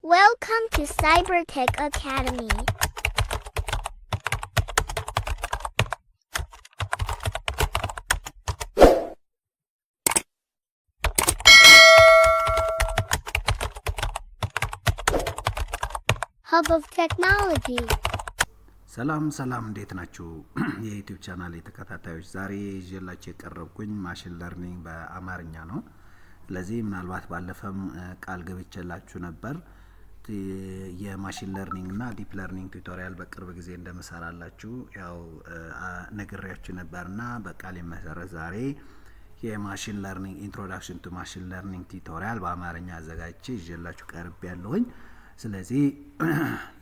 Welcome to Cybertech Academy. Hub of Technology. ሰላም እንዴት ናችሁ? የዩቲዩብ ቻናል ተከታታዮች ዛሬ ይዤላችሁ የቀረብኩኝ ማሽን ለርኒንግ በአማርኛ ነው። ስለዚህ ምናልባት ባለፈም ቃል ገብቼላችሁ ነበር የማሽን ለርኒንግ እና ዲፕ ለርኒንግ ቱቶሪያል በቅርብ ጊዜ እንደምሰራላችሁ ያው ነግሬያችሁ ነበርና በቃል መሰረት ዛሬ የማሽን ለርኒንግ ኢንትሮዳክሽን ቱ ማሽን ለርኒንግ ቱቶሪያል በአማርኛ አዘጋጅቼ ይዤላችሁ ቀርቤያለሁኝ። ስለዚህ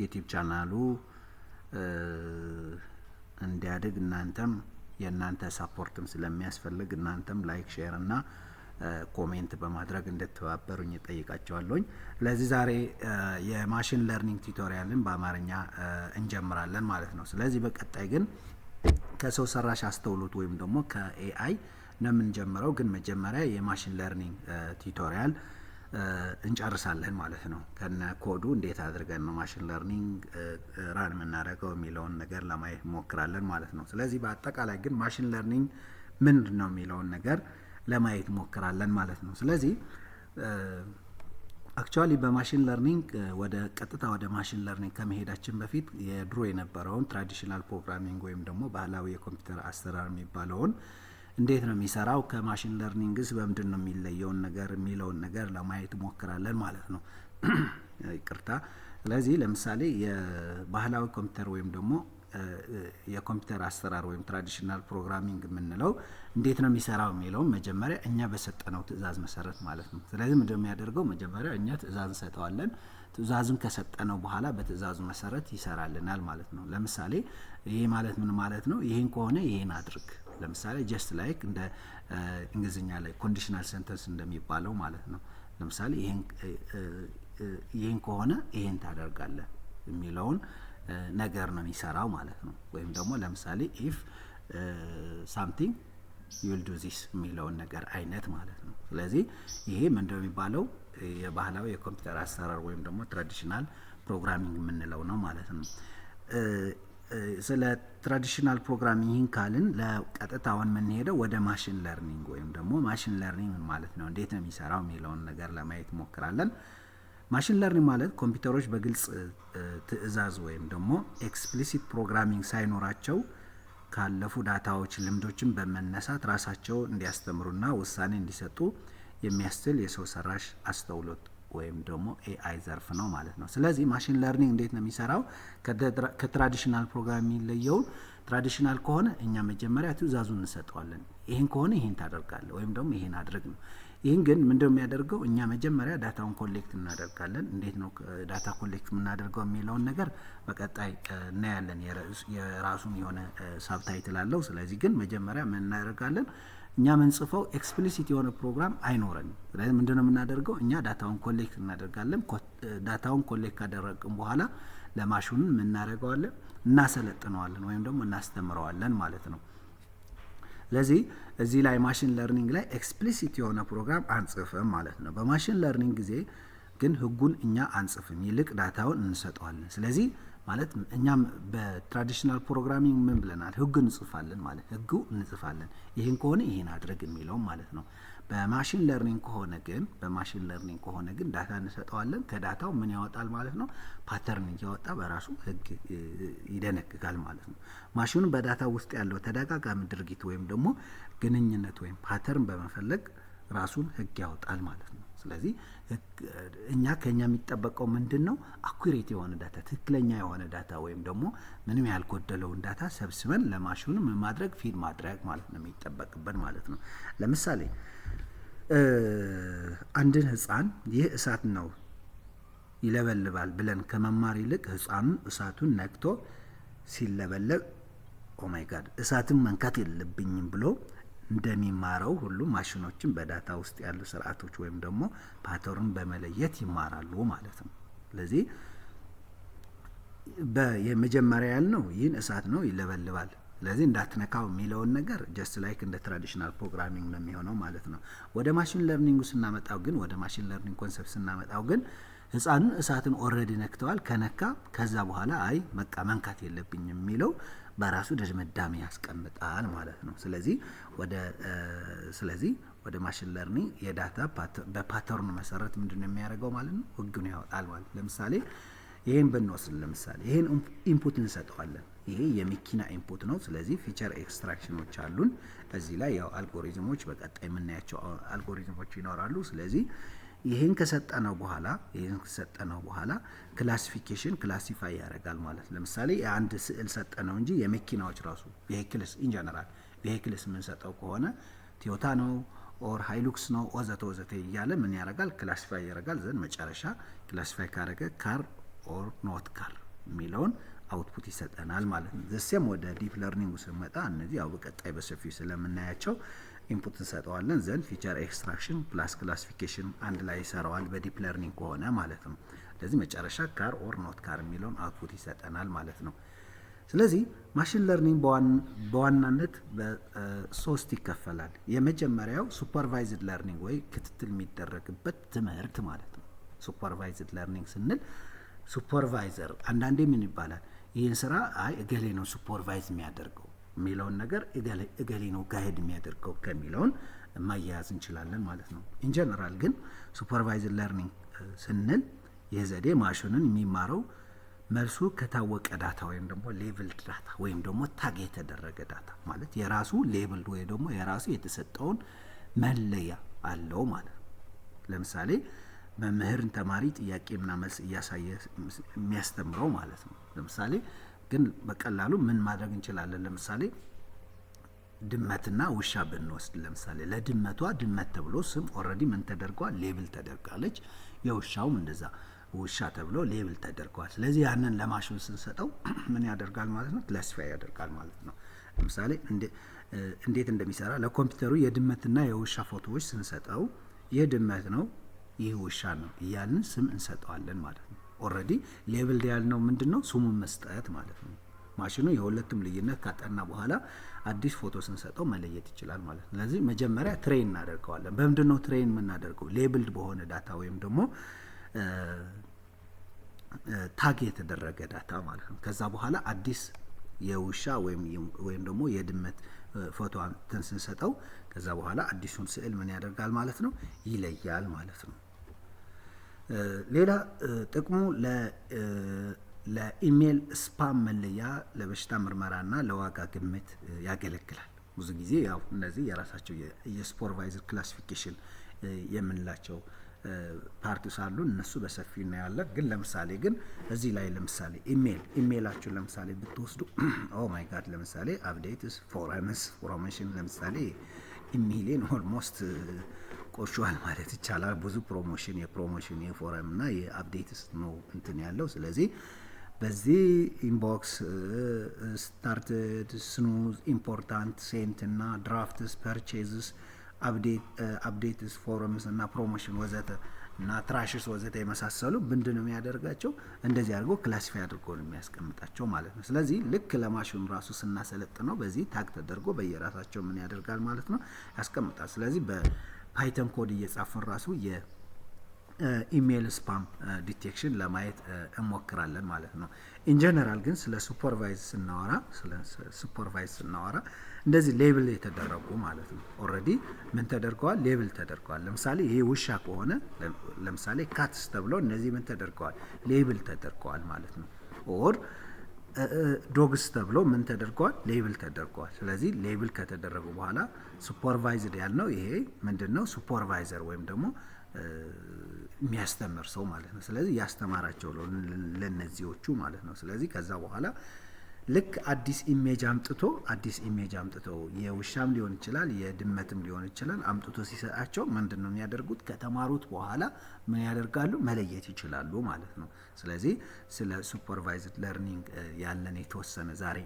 ዩቲዩብ ቻናሉ እንዲያድግ እናንተም የእናንተ ሰፖርትም ስለሚያስፈልግ እናንተም ላይክ ሼር እና ኮሜንት በማድረግ እንድትተባበሩኝ እጠይቃችኋለሁ። ስለዚህ ዛሬ የማሽን ለርኒንግ ቱቶሪያልን በአማርኛ እንጀምራለን ማለት ነው። ስለዚህ በቀጣይ ግን ከሰው ሰራሽ አስተውሎት ወይም ደግሞ ከኤአይ ነው የምንጀምረው። ግን መጀመሪያ የማሽን ለርኒንግ ቱቶሪያል እንጨርሳለን ማለት ነው። ከነ ኮዱ እንዴት አድርገን ነው ማሽን ለርኒንግ ራን የምናደርገው የሚለውን ነገር ለማየት ሞክራለን ማለት ነው። ስለዚህ በአጠቃላይ ግን ማሽን ለርኒንግ ምንድን ነው የሚለውን ነገር ለማየት ሞክራለን ማለት ነው። ስለዚህ አክቹአሊ በማሽን ለርኒንግ ቀጥታ ወደ ማሽን ለርኒንግ ከመሄዳችን በፊት የድሮ የነበረውን ትራዲሽናል ፕሮግራሚንግ ወይም ደግሞ ባህላዊ የኮምፒውተር አሰራር የሚባለውን እንዴት ነው የሚሰራው ከማሽን ለርኒንግስ በምንድን ነው የሚለየውን ነገር የሚለውን ነገር ለማየት ሞክራለን ማለት ነው። ይቅርታ። ስለዚህ ለምሳሌ የባህላዊ ኮምፒውተር ወይም ደግሞ የኮምፒውተር አሰራር ወይም ትራዲሽናል ፕሮግራሚንግ የምንለው እንዴት ነው የሚሰራው የሚለውን መጀመሪያ እኛ በሰጠነው ትዕዛዝ መሰረት ማለት ነው። ስለዚህ ምንድነው የሚያደርገው? መጀመሪያ እኛ ትዕዛዝ እንሰጠዋለን። ትዕዛዙን ከሰጠነው በኋላ በትዕዛዙ መሰረት ይሰራልናል ማለት ነው። ለምሳሌ ይሄ ማለት ምን ማለት ነው? ይሄን ከሆነ ይሄን አድርግ። ለምሳሌ ጀስት ላይክ እንደ እንግሊዝኛ ላይ ኮንዲሽናል ሴንተንስ እንደሚባለው ማለት ነው። ለምሳሌ ይሄን ከሆነ ይሄን ታደርጋለህ የሚለውን ነገር ነው የሚሰራው ማለት ነው። ወይም ደግሞ ለምሳሌ if something you will do this የሚለውን ነገር አይነት ማለት ነው። ስለዚህ ይሄ ምንድነው የሚባለው? የባህላዊ የኮምፒውተር አሰራር ወይም ደግሞ ትራዲሽናል ፕሮግራሚንግ የምንለው ነው ማለት ነው። ስለ ትራዲሽናል ፕሮግራሚንግ ካልን ለቀጥታውን የምንሄደው ወደ ማሽን ለርኒንግ ወይም ደግሞ ማሽን ለርኒንግ ማለት ነው እንዴት ነው የሚሰራው የሚለውን ነገር ለማየት ሞክራለን። ማሽን ለርኒንግ ማለት ኮምፒውተሮች በግልጽ ትዕዛዝ ወይም ደግሞ ኤክስፕሊሲት ፕሮግራሚንግ ሳይኖራቸው ካለፉ ዳታዎች ልምዶችን በመነሳት ራሳቸው እንዲያስተምሩና ውሳኔ እንዲሰጡ የሚያስችል የሰው ሰራሽ አስተውሎት ወይም ደግሞ ኤአይ ዘርፍ ነው ማለት ነው። ስለዚህ ማሽን ለርኒንግ እንዴት ነው የሚሰራው? ከትራዲሽናል ፕሮግራሚንግ የሚለየው ትራዲሽናል ከሆነ እኛ መጀመሪያ ትዕዛዙን እንሰጠዋለን። ይሄን ከሆነ ይሄን ታደርጋለህ ወይም ደግሞ ይሄን አድርግ ነው። ይሄን ግን ምንድነው የሚያደርገው? እኛ መጀመሪያ ዳታውን ኮሌክት እናደርጋለን። እንዴት ነው ዳታ ኮሌክት የምናደርገው የሚለውን ነገር በቀጣይ እናያለን። የራሱን የሆነ ሳብታይትል አለው። ስለዚህ ግን መጀመሪያ ምን እናደርጋለን? እኛ ምንጽፈው ኤክስፕሊሲት የሆነ ፕሮግራም አይኖረንም። ስለዚህ ምንድነው የምናደርገው? እኛ ዳታውን ኮሌክት እናደርጋለን። ዳታውን ኮሌክት ካደረግን በኋላ ለማሽኑ ምን እናደርገዋለን? እናሰለጥነዋለን ወይም ደግሞ እናስተምረዋለን ማለት ነው። ስለዚህ እዚህ ላይ ማሽን ለርኒንግ ላይ ኤክስፕሊሲት የሆነ ፕሮግራም አንጽፍም ማለት ነው። በማሽን ለርኒንግ ጊዜ ግን ህጉን እኛ አንጽፍም፣ ይልቅ ዳታውን እንሰጠዋለን። ስለዚህ ማለት እኛም በትራዲሽናል ፕሮግራሚንግ ምን ብለናል? ህግ እንጽፋለን ማለት ህጉ እንጽፋለን። ይሄን ከሆነ ይሄን አድርግ የሚለው ማለት ነው። በማሽን ለርኒንግ ከሆነ ግን ዳታ እንሰጠዋለን። ከዳታው ምን ያወጣል ማለት ነው? ፓተርን እያወጣ በራሱ ህግ ይደነግጋል ማለት ነው። ማሽኑ በዳታ ውስጥ ያለው ተደጋጋሚ ድርጊት ወይም ደግሞ ግንኙነት ወይም ፓተርን በመፈለግ ራሱን ህግ ያወጣል ማለት ነው። ስለዚህ ከኛ የሚጠበቀው ምንድነው? አኩሬት የሆነ ዳታ፣ ትክክለኛ የሆነ ዳታ ወይም ደግሞ ምንም ያልጎደለውን ዳታ ሰብስበን ለማሽኑ ማድረግ ፊድ ማድረግ ማለት ነው የሚጠበቅበት ማለት ነው። ለምሳሌ አንድን ህፃን ይህ እሳት ነው ይለበልባል ብለን ከመማር ይልቅ ህፃኑን እሳቱን ነክቶ ሲለበለብ ኦ ማይ ጋድ እሳትን መንካት የለብኝም ብሎ እንደሚማረው ሁሉ ማሽኖችን በዳታ ውስጥ ያሉ ስርዓቶች ወይም ደግሞ ፓተርን በመለየት ይማራሉ ማለት ነው። ስለዚህ የመጀመሪያ ያልነው ይህን እሳት ነው ይለበልባል፣ ስለዚህ እንዳትነካው የሚለውን ነገር ጀስት ላይክ እንደ ትራዲሽናል ፕሮግራሚንግ ነው የሚሆነው ማለት ነው። ወደ ማሽን ለርኒንግ ስናመጣው ግን ወደ ማሽን ለርኒንግ ኮንሰፕት ስናመጣው ግን ህፃኑን እሳትን ኦልሬዲ ነክተዋል። ከነካ ከዛ በኋላ አይ በቃ መንካት የለብኝም የሚለው በራሱ ድምዳሜ ያስቀምጣል ማለት ነው። ስለዚህ ወደ ማሽን ለርኒንግ የዳታ በፓተርኑ መሰረት ምንድነው የሚያደርገው ማለት ነው? ህጉን ያወጣል ማለት። ለምሳሌ ይሄን ብንወስድ ለምሳሌ ይሄን ኢንፑት እንሰጠዋለን። ይሄ የመኪና ኢንፑት ነው። ስለዚህ ፊቸር ኤክስትራክሽኖች አሉን እዚህ ላይ ያው አልጎሪዝሞች በቀጣይ የምናያቸው አልጎሪዝሞች ይኖራሉ። ስለዚህ ይሄን ከሰጠነው በኋላ ክላሲፊኬሽን ክላሲፋይ ያደርጋል ማለት። ለምሳሌ አንድ ስዕል ሰጠነው እንጂ የመኪናዎች ራሱ ቬሂክልስ ኢን ጀነራል ቬሂክልስ የምንሰጠው ከሆነ ቶዮታ ነው ኦር ሃይሉክስ ነው ወዘተ እያለ ምን ያደርጋል? ክላሲፋይ ያደርጋል። ዘንድ መጨረሻ ክላሲፋይ ካደረገ ካር ኦር ኖት ካር የሚለውን አውትፑት ይሰጠናል ማለት ነው። ዘሴም ወደ ዲፕ ለርኒንግ ስንመጣ እነዚህ ያው በቀጣይ በሰፊው ስለምናያቸው ኢንፑት እንሰጠዋለን። ዘንድ ፊቸር ኤክስትራክሽን ፕላስ ክላሲፊኬሽን አንድ ላይ ይሰራዋል በዲፕ ለርኒንግ ከሆነ ማለት ነው። ስለዚህ መጨረሻ ካር ኦር ኖት ካር የሚለውን አውትፑት ይሰጠናል ማለት ነው። ስለዚህ ማሽን ለርኒንግ በዋናነት በሶስት ይከፈላል። የመጀመሪያው ሱፐርቫይዝድ ለርኒንግ ወይ ክትትል የሚደረግበት ትምህርት ማለት ነው። ሱፐርቫይዝድ ለርኒንግ ስንል ሱፐርቫይዘር አንዳንዴ ምን ይባላል? ይህን ስራ አይ እገሌ ነው ሱፐርቫይዝ የሚያደርገው የሚለውን ነገር እገሌ ነው ጋይድ የሚያደርገው ከሚለውን ማያያዝ እንችላለን ማለት ነው። ኢንጀነራል ግን ሱፐርቫይዝድ ለርኒንግ ስንል ይህ ዘዴ ማሽኑን የሚማረው መልሱ ከታወቀ ዳታ ወይም ደግሞ ሌቭልድ ዳታ ወይም ደግሞ ታግ የተደረገ ዳታ ማለት የራሱ ሌቭልድ ወይ ደግሞ የራሱ የተሰጠውን መለያ አለው ማለት ነው። ለምሳሌ መምህርን ተማሪ ጥያቄና መልስ እያሳየ የሚያስተምረው ማለት ነው። ለምሳሌ ግን በቀላሉ ምን ማድረግ እንችላለን? ለምሳሌ ድመትና ውሻ ብንወስድ ለምሳሌ ለድመቷ ድመት ተብሎ ስም ኦልሬዲ ምን ተደርጓል? ሌብል ተደርጋለች። የውሻውም እንደዛ ውሻ ተብሎ ሌብል ተደርጓል። ስለዚህ ያንን ለማሽኑ ስንሰጠው ምን ያደርጋል ማለት ነው? ክላሲፋይ ያደርጋል ማለት ነው። ለምሳሌ እንዴት እንደሚሰራ ለኮምፒውተሩ የድመትና የውሻ ፎቶዎች ስንሰጠው ይህ ድመት ነው ይህ ውሻ ነው እያልን ስም እንሰጠዋለን ማለት ነው። ኦልሬዲ ሌብል ያልነው ምንድነው? ስሙን መስጠት ማለት ነው። ማሽኑ የሁለቱም ልዩነት ካጠና በኋላ አዲስ ፎቶ ስንሰጠው መለየት ይችላል ማለት ነው። ስለዚህ መጀመሪያ ትሬን እናደርገዋለን። በምንድነው ትሬን የምናደርገው? ሌብልድ በሆነ ዳታ ወይም ደግሞ ታግ የተደረገ ዳታ ማለት ነው። ከዛ በኋላ አዲስ የውሻ ወይም ደግሞ የድመት ፎቶ አንተን ስንሰጠው ከዛ በኋላ አዲሱን ስዕል ምን ያደርጋል ማለት ነው? ይለያል ማለት ነው። ሌላ ጥቅሙ ለኢሜል ስፓም መለያ፣ ለበሽታ ምርመራና ለዋጋ ግምት ያገለግላል። ብዙ ጊዜ ያው እነዚህ የራሳቸው የሱፐርቫይዘር ክላሲፊኬሽን የምንላቸው ፓርቲስ አሉ። እነሱ በሰፊው እናያለን። ግን ለምሳሌ እዚህ ላይ ለምሳሌ ኢሜላችሁ ለምሳሌ ብትወስዱ ኦ ማይ ጋድ ለምሳሌ አፕዴትስ ፎረምስ ፕሮሞሽን ለምሳሌ ኢሜይሌን ኦልሞስት ቆርሿል ማለት ይቻላል። ብዙ የፕሮሞሽን የፎረም እና የአፕዴትስ ነው እንትን ያለው። ስለዚህ በዚህ ኢንቦክስ ስታርትድ ስኑዝ ኢምፖርታንት ሴንት እና ድራፍትስ ፐርቼዝስ አፕዴትስ ፎረምስ እና ፕሮሞሽን ወዘተ እና ትራሽስ ወዘተ የመሳሰሉ ምንድነው የሚያደርጋቸው? እንደዚህ አድርጎ ክላሲፋይ አድርጎ ነው የሚያስቀምጣቸው ማለት ነው። ስለዚህ ልክ ለማሽኑ ራሱ ስናሰለጥነው በዚህ ታግ ተደርጎ በየራሳቸው ምን ያደርጋል ማለት ነው ያስቀምጣል። ስለዚህ በፓይተን ኮድ እየጻፍን ራሱ የኢሜል ስፓም ዲቴክሽን ለማየት እንሞክራለን ማለት ነው። ኢንጀነራል ግን ስለ ሱፐርቫይዝ ስናወራ እንደዚህ ሌብል የተደረጉ ማለት ነው። ኦልሬዲ ምን ተደርገዋል? ሌብል ተደርገዋል። ለምሳሌ ይሄ ውሻ ከሆነ ለምሳሌ ካትስ ተብሎ እነዚህ ምን ተደርገዋል? ሌብል ተደርገዋል ማለት ነው። ኦር ዶግስ ተብሎ ምን ተደርገዋል? ሌብል ተደርገዋል። ስለዚህ ሌብል ከተደረጉ በኋላ ሱፐርቫይዝድ ያልነው ይሄ ምንድነው? ሱፐርቫይዘር ወይም ደግሞ የሚያስተምር ሰው ማለት ነው። ስለዚህ ያስተማራቸው ለነዚዎቹ ማለት ነው። ስለዚህ ከዛ በኋላ ልክ አዲስ ኢሜጅ አምጥቶ የውሻም ሊሆን ይችላል የድመትም ሊሆን ይችላል አምጥቶ ሲሰጣቸው ምንድነው የሚያደርጉት? ከተማሩት በኋላ ምን ያደርጋሉ? መለየት ይችላሉ ማለት ነው። ስለዚህ ስለ ሱፐርቫይዝድ ለርኒንግ ያለን የተወሰነ ዛሬ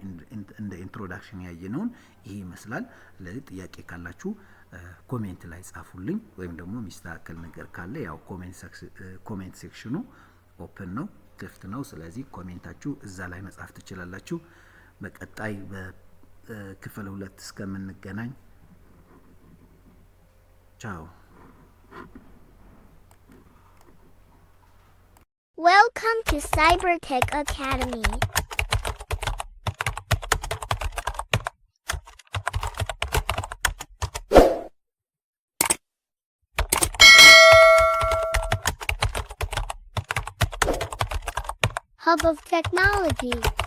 እንደ ኢንትሮዳክሽን ያየነውን ይሄ ይመስላል። ስለዚህ ጥያቄ ካላችሁ ኮሜንት ላይ ጻፉልኝ፣ ወይም ደግሞ የሚስተካከል ነገር ካለ ያው ኮሜንት ሴክሽኑ ኦፕን ነው ክፍት ነው። ስለዚህ ኮሜንታችሁ እዛ ላይ መጻፍ ትችላላችሁ። በቀጣይ በክፍል 2 እስከምንገናኝ ቻው። Welcome to Cybertech Academy. Hub of Technology.